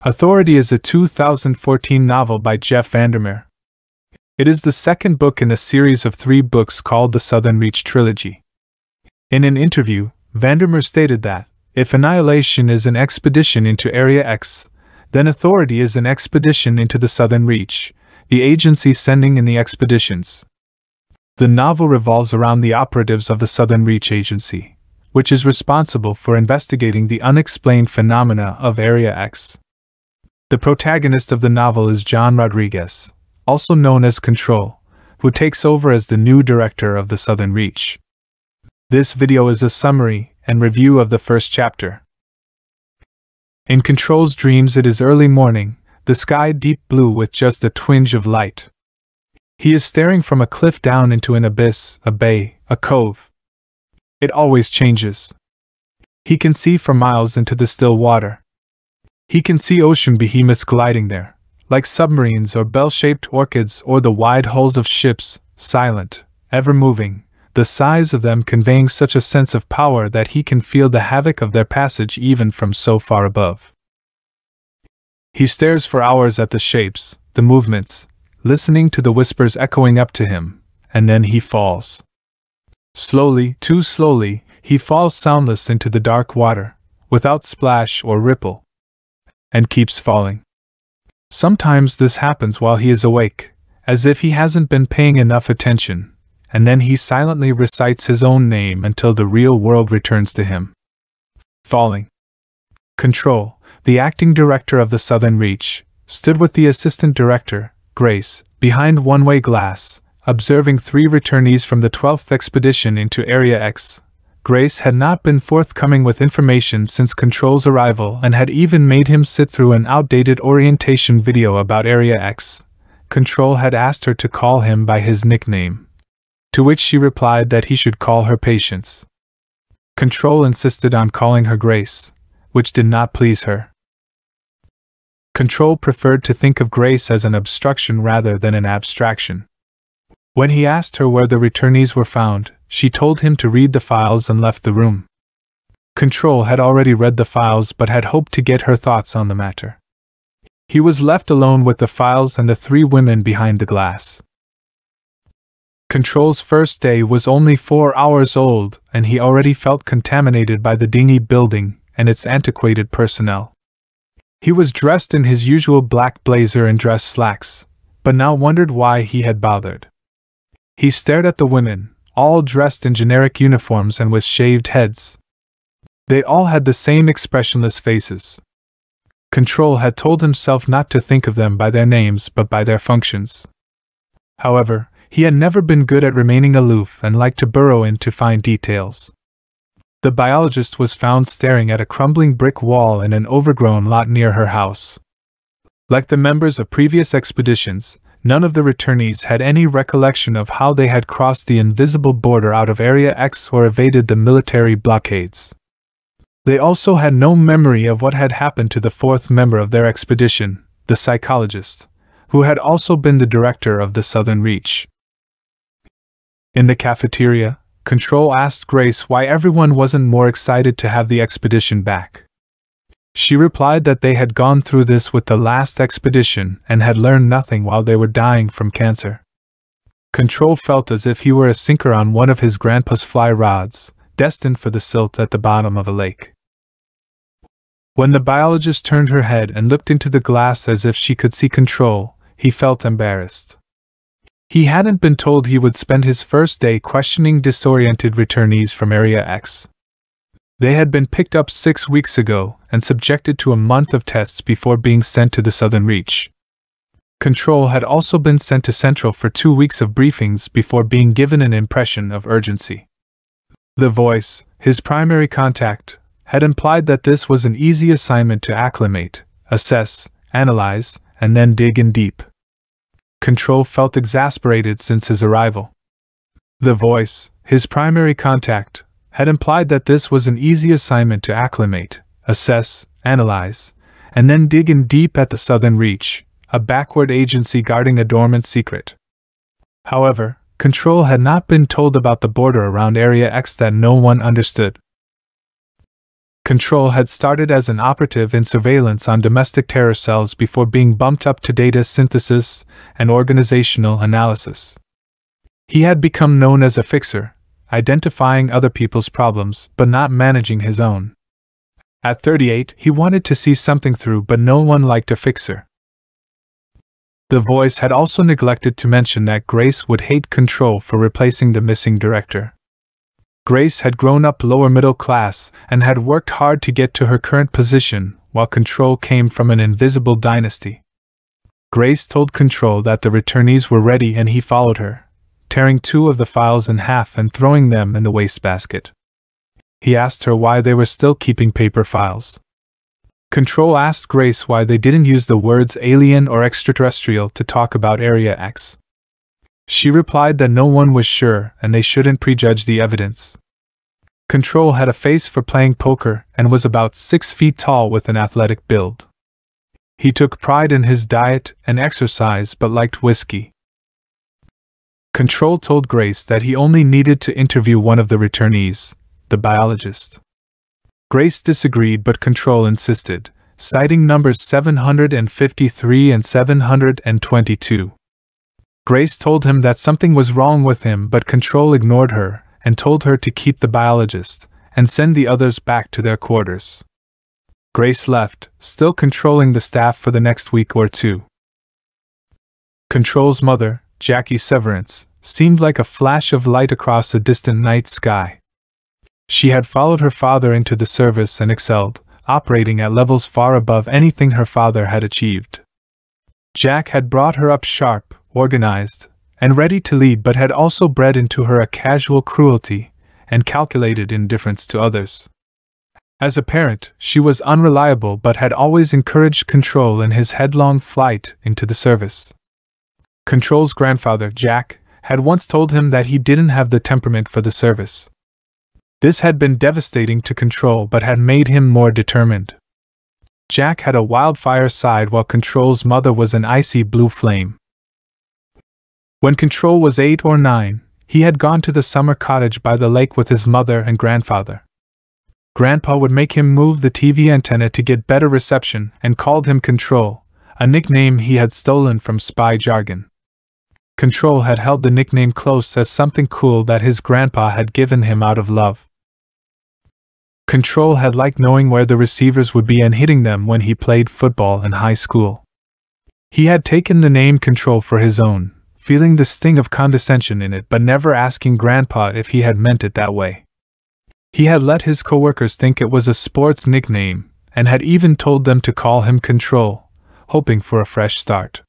Authority is a 2014 novel by Jeff VanderMeer. It is the second book in a series of 3 books called the Southern Reach Trilogy. In an interview, VanderMeer stated that, if Annihilation is an expedition into Area X, then Authority is an expedition into the Southern Reach, the agency sending in the expeditions. The novel revolves around the operatives of the Southern Reach Agency, which is responsible for investigating the unexplained phenomena of Area X. The protagonist of the novel is John Rodriguez, also known as Control, who takes over as the new director of the Southern Reach. This video is a summary and review of the first chapter. In Control's dreams, it is early morning, the sky deep blue with just a twinge of light. He is staring from a cliff down into an abyss, a bay, a cove. It always changes. He can see for miles into the still water. He can see ocean behemoths gliding there, like submarines or bell-shaped orchids or the wide hulls of ships, silent, ever-moving, the size of them conveying such a sense of power that he can feel the havoc of their passage even from so far above. He stares for hours at the shapes, the movements, listening to the whispers echoing up to him, and then he falls. Slowly, too slowly, he falls soundless into the dark water, without splash or ripple, and keeps falling. Sometimes this happens while he is awake, as if he hasn't been paying enough attention, and then he silently recites his own name until the real world returns to him. Falling. Control, the acting director of the Southern Reach, stood with the assistant director, Grace, behind one-way glass, observing 3 returnees from the 12th expedition into Area X. Grace had not been forthcoming with information since Control's arrival and had even made him sit through an outdated orientation video about Area X. Control had asked her to call him by his nickname, to which she replied that he should call her Patience. Control insisted on calling her Grace, which did not please her. Control preferred to think of Grace as an obstruction rather than an abstraction. When he asked her where the returnees were found, she told him to read the files and left the room. Control had already read the files but had hoped to get her thoughts on the matter. He was left alone with the files and the 3 women behind the glass. Control's first day was only 4 hours old, and he already felt contaminated by the dingy building and its antiquated personnel. He was dressed in his usual black blazer and dress slacks, but now wondered why he had bothered. He stared at the women, all dressed in generic uniforms and with shaved heads. They all had the same expressionless faces. Control had told himself not to think of them by their names but by their functions. However, he had never been good at remaining aloof and liked to burrow in to find details. The biologist was found staring at a crumbling brick wall in an overgrown lot near her house. Like the members of previous expeditions, none of the returnees had any recollection of how they had crossed the invisible border out of Area X or evaded the military blockades. They also had no memory of what had happened to the 4th member of their expedition, the psychologist, who had also been the director of the Southern Reach. In the cafeteria, Control asked Grace why everyone wasn't more excited to have the expedition back. She replied that they had gone through this with the last expedition and had learned nothing while they were dying from cancer. Control felt as if he were a sinker on one of his grandpa's fly rods, destined for the silt at the bottom of a lake. When the biologist turned her head and looked into the glass as if she could see Control, he felt embarrassed. He hadn't been told he would spend his first day questioning disoriented returnees from Area X. They had been picked up 6 weeks ago and subjected to a month of tests before being sent to the Southern Reach. Control had also been sent to Central for 2 weeks of briefings before being given an impression of urgency. The voice, his primary contact, had implied that this was an easy assignment to acclimate, assess, analyze, and then dig in deep. Control felt exasperated since his arrival. The voice, his primary contact, had implied that this was an easy assignment to acclimate, assess, analyze, and then dig in deep at the Southern Reach, a backward agency guarding a dormant secret. However, Control had not been told about the border around Area X that no one understood. Control had started as an operative in surveillance on domestic terror cells before being bumped up to data synthesis and organizational analysis. He had become known as a fixer, identifying other people's problems but not managing his own. At 38, he wanted to see something through, but no one liked a fixer. The Voice had also neglected to mention that Grace would hate Control for replacing the missing director. Grace had grown up lower middle class and had worked hard to get to her current position, while Control came from an invisible dynasty. Grace told Control that the returnees were ready and he followed her, tearing 2 of the files in half and throwing them in the wastebasket. He asked her why they were still keeping paper files. Control asked Grace why they didn't use the words alien or extraterrestrial to talk about Area X. She replied that no one was sure and they shouldn't prejudge the evidence. Control had a face for playing poker and was about 6 feet tall with an athletic build. He took pride in his diet and exercise but liked whiskey. Control told Grace that he only needed to interview one of the returnees, the biologist. Grace disagreed, but Control insisted, citing numbers 753 and 722. Grace told him that something was wrong with him, but Control ignored her and told her to keep the biologist and send the others back to their quarters. Grace left, still controlling the staff for the next week or 2. Control's mother, Jackie Severance, seemed like a flash of light across the distant night sky. She had followed her father into the service and excelled, operating at levels far above anything her father had achieved. Jack had brought her up sharp, organized, and ready to lead, but had also bred into her a casual cruelty and calculated indifference to others. As a parent, she was unreliable but had always encouraged Control in his headlong flight into the service. Control's grandfather, Jack, had once told him that he didn't have the temperament for the service. This had been devastating to Control but had made him more determined. Jack had a wildfire side while Control's mother was an icy blue flame. When Control was 8 or 9, he had gone to the summer cottage by the lake with his mother and grandfather. Grandpa would make him move the TV antenna to get better reception and called him Control, a nickname he had stolen from spy jargon. Control had held the nickname close as something cool that his grandpa had given him out of love. Control had liked knowing where the receivers would be and hitting them when he played football in high school. He had taken the name Control for his own, feeling the sting of condescension in it but never asking Grandpa if he had meant it that way. He had let his coworkers think it was a sports nickname, and had even told them to call him Control, hoping for a fresh start.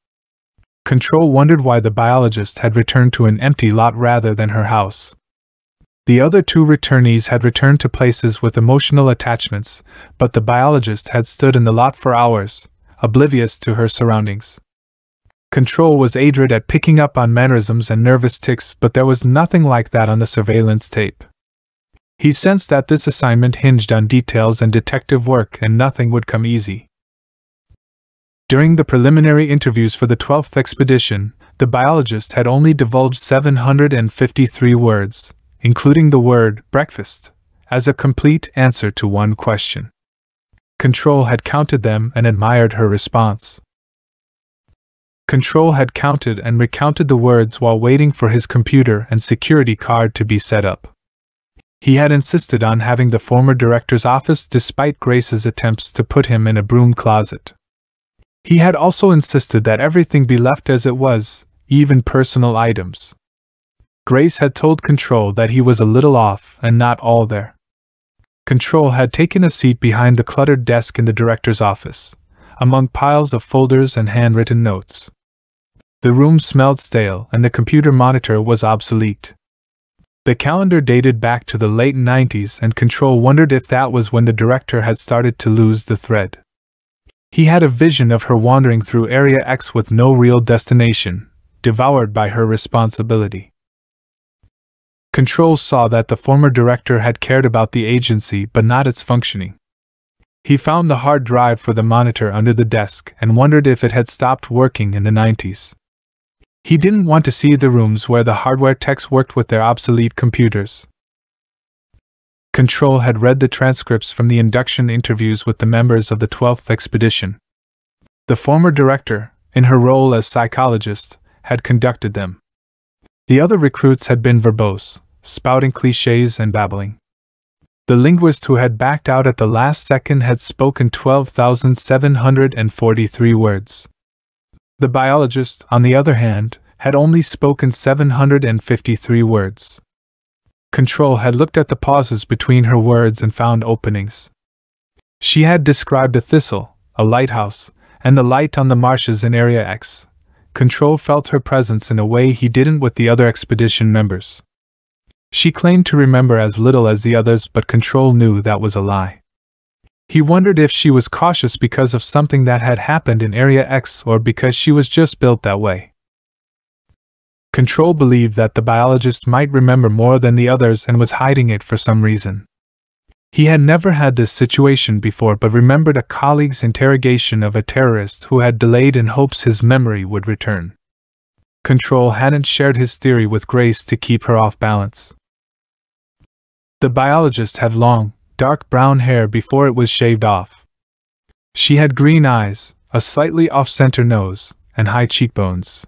Control wondered why the biologist had returned to an empty lot rather than her house. The other 2 returnees had returned to places with emotional attachments, but the biologist had stood in the lot for hours, oblivious to her surroundings. Control was adroit at picking up on mannerisms and nervous tics, but there was nothing like that on the surveillance tape. He sensed that this assignment hinged on details and detective work and nothing would come easy. During the preliminary interviews for the 12th expedition, the biologist had only divulged 753 words, including the word breakfast, as a complete answer to one question. Control had counted them and admired her response. Control had counted and recounted the words while waiting for his computer and security card to be set up. He had insisted on having the former director's office despite Grace's attempts to put him in a broom closet. He had also insisted that everything be left as it was, even personal items. Grace had told Control that he was a little off and not all there. Control had taken a seat behind the cluttered desk in the director's office, among piles of folders and handwritten notes. The room smelled stale and the computer monitor was obsolete. The calendar dated back to the late 90s and Control wondered if that was when the director had started to lose the thread. He had a vision of her wandering through Area X with no real destination, devoured by her responsibility. Control saw that the former director had cared about the agency but not its functioning. He found the hard drive for the monitor under the desk and wondered if it had stopped working in the 90s. He didn't want to see the rooms where the hardware techs worked with their obsolete computers. Control had read the transcripts from the induction interviews with the members of the 12th expedition. The former director, in her role as psychologist, had conducted them. The other recruits had been verbose, spouting cliches and babbling. The linguist who had backed out at the last second had spoken 12,743 words. The biologist, on the other hand, had only spoken 753 words. Control had looked at the pauses between her words and found openings. She had described a thistle, a lighthouse, and the light on the marshes in Area X. Control felt her presence in a way he didn't with the other expedition members. She claimed to remember as little as the others, but Control knew that was a lie. He wondered if she was cautious because of something that had happened in Area X or because she was just built that way. Control believed that the biologist might remember more than the others and was hiding it for some reason. He had never had this situation before but remembered a colleague's interrogation of a terrorist who had delayed in hopes his memory would return. Control hadn't shared his theory with Grace to keep her off balance. The biologist had long, dark brown hair before it was shaved off. She had green eyes, a slightly off-center nose, and high cheekbones.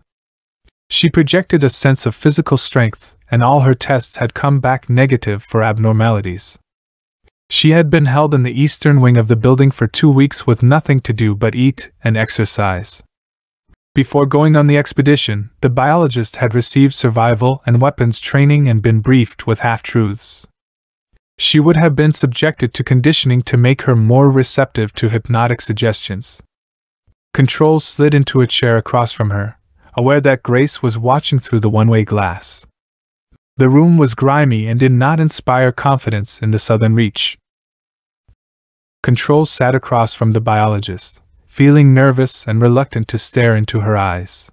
She projected a sense of physical strength, and all her tests had come back negative for abnormalities. She had been held in the eastern wing of the building for 2 weeks with nothing to do but eat and exercise. Before going on the expedition, the biologist had received survival and weapons training and been briefed with half-truths. She would have been subjected to conditioning to make her more receptive to hypnotic suggestions. Control slid into a chair across from her, aware that Grace was watching through the one-way glass. The room was grimy and did not inspire confidence in the Southern Reach. Control sat across from the biologist, feeling nervous and reluctant to stare into her eyes.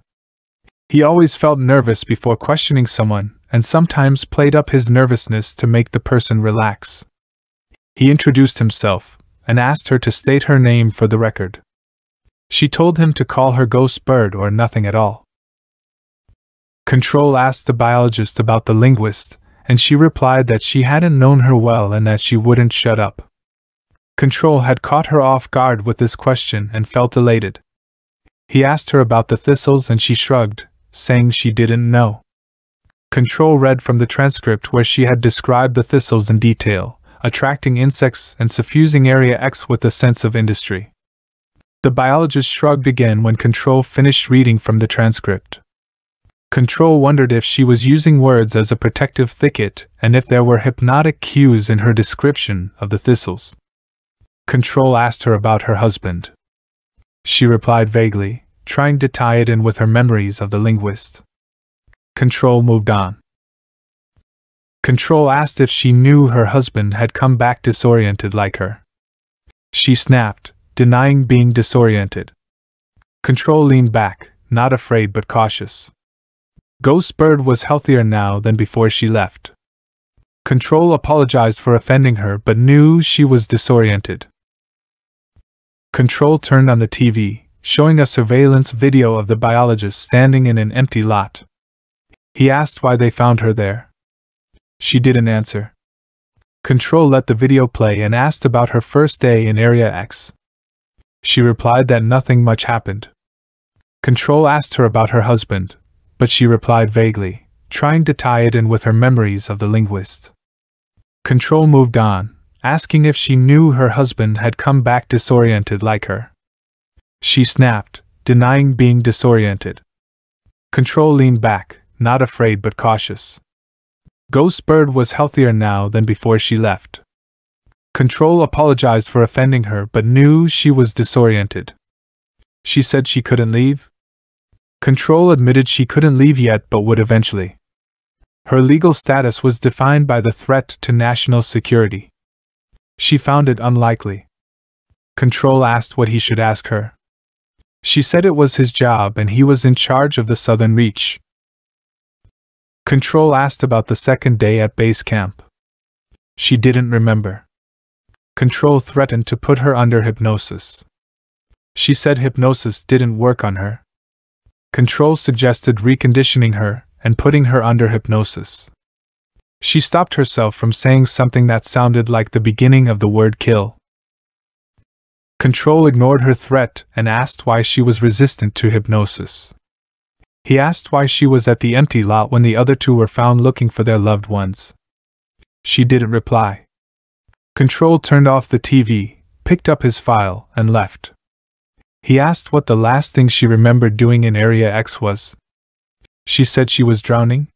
He always felt nervous before questioning someone, and sometimes played up his nervousness to make the person relax. He introduced himself, and asked her to state her name for the record. She told him to call her Ghost Bird or nothing at all. Control asked the biologist about the linguist, and she replied that she hadn't known her well and that she wouldn't shut up. Control had caught her off guard with this question and felt elated. He asked her about the thistles and she shrugged, saying she didn't know. Control read from the transcript where she had described the thistles in detail, attracting insects and suffusing Area X with a sense of industry. The biologist shrugged again when Control finished reading from the transcript. Control wondered if she was using words as a protective thicket and if there were hypnotic cues in her description of the thistles. Control asked her about her husband. She replied vaguely, trying to tie it in with her memories of the linguist. Control moved on. Control asked if she knew her husband had come back disoriented like her. She snapped, denying being disoriented. Control leaned back, not afraid but cautious. Ghost Bird was healthier now than before she left. Control apologized for offending her but knew she was disoriented. Control turned on the TV, showing a surveillance video of the biologist standing in an empty lot. He asked why they found her there. She didn't answer. Control let the video play and asked about her first day in Area X. She replied that nothing much happened. Control asked her about her husband, but she replied vaguely, trying to tie it in with her memories of the linguist. Control moved on, asking if she knew her husband had come back disoriented like her. She snapped, denying being disoriented. Control leaned back, not afraid but cautious. Ghost Bird was healthier now than before she left. Control apologized for offending her but knew she was disoriented. She said she couldn't leave. Control admitted she couldn't leave yet but would eventually. Her legal status was defined by the threat to national security. She found it unlikely. Control asked what he should ask her. She said it was his job and he was in charge of the Southern Reach. Control asked about the second day at base camp. She didn't remember. Control threatened to put her under hypnosis. She said hypnosis didn't work on her. Control suggested reconditioning her and putting her under hypnosis. She stopped herself from saying something that sounded like the beginning of the word kill. Control ignored her threat and asked why she was resistant to hypnosis. He asked why she was at the empty lot when the other two were found looking for their loved ones. She didn't reply. Control turned off the TV, picked up his file, and left. He asked what the last thing she remembered doing in Area X was. She said she was drowning.